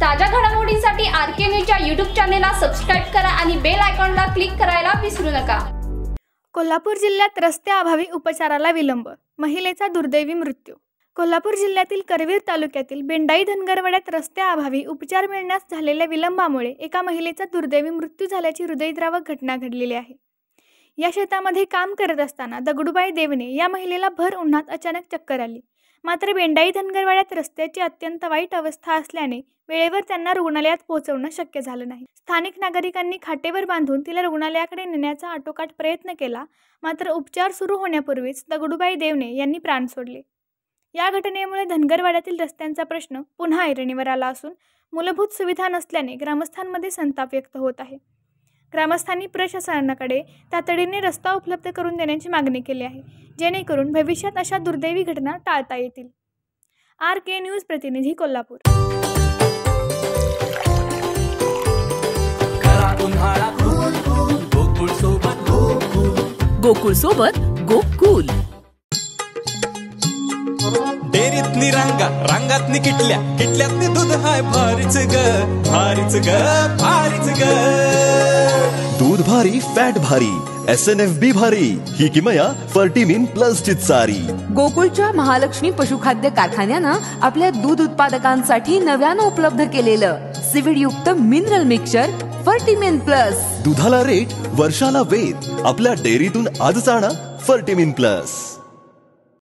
ताज्या घडामोडींसाठी आरके न्यूजच्या YouTube चॅनेलला सबस्क्राइब करा आणि बेल आयकॉनला क्लिक करायला विसरू नका। कोल्हापूर जिल्ह्यात रस्त्याअभावी उपचाराला विलंब, महिलेचा दुर्दैवी मृत्यू। कोल्हापूर जिल्ह्यातील करवीर तालुक्यातील बेंडाई धनगरवाड्यात रस्त्याअभावी उपचार मिळण्यास झालेल्या विलंबामुळे एका महिलेचा दुर्दैवी मृत्यू झाल्याची हृदयद्रावक घटना घडलेली आहे। या शेतामध्ये काम करत असताना दगडूबाई देवणे या महिलेला भर उन्हात अचानक चक्कर आली। मात्र बेंडाई धनगरवाड्यात रस्त्याची अत्यंत वाईट अवस्था असल्याने वेळेवर त्यांना रुग्णालयात पोहोचवणं शक्य झालं नाही। स्थानिक नागरिकांनी खाटेवर बांधून तिला रुग्णालयाकडे नेण्याचा आटोकाट प्रयत्न केला, मात्र उपचार सुरू होण्यापूर्वीच दगडूबाई देवणे यांनी प्राण सोडले। या घटनेमुळे धनगरवाड्यातील रस्त्यांचा प्रश्न पुन्हा ऐरणीवर आला असून मूलभूत सुविधा नसल्याने ग्रामस्थांमध्ये संताप व्यक्त होत आहे। ग्रामस्थांनी प्रशासनाकडे तातडीने रस्ता उपलब्ध करून देण्याची मागणी केली आहे, जेणेकरून भविष्यात अशा दुर्दैवी घटना टाळता येतील। आरके न्यूज प्रतिनिधी कोल्हापूर। गोकुळ सोबत गोकुल। डेरीतनी रांगातनी किटल्यातनी दूध हाय भारीच ग भारीच ग भारीच ग। दूध भारी फॅट भारी SNFB भारी ही किमया फर्टिमिन प्लस ची सारी। गोकुळच्या महालक्ष्मी पशुखाद्य कारखान्यानं आपल्या दूध उत्पादकांसाठी नव्यानं उपलब्ध केलेलं सीवीड युक्त मिनरल मिक्सचर फर्टिमिन प्लस। दुधाला रेट वर्षाला वेद आपल्या डेअरीतून आजच आणा फर्टिमिन प्लस।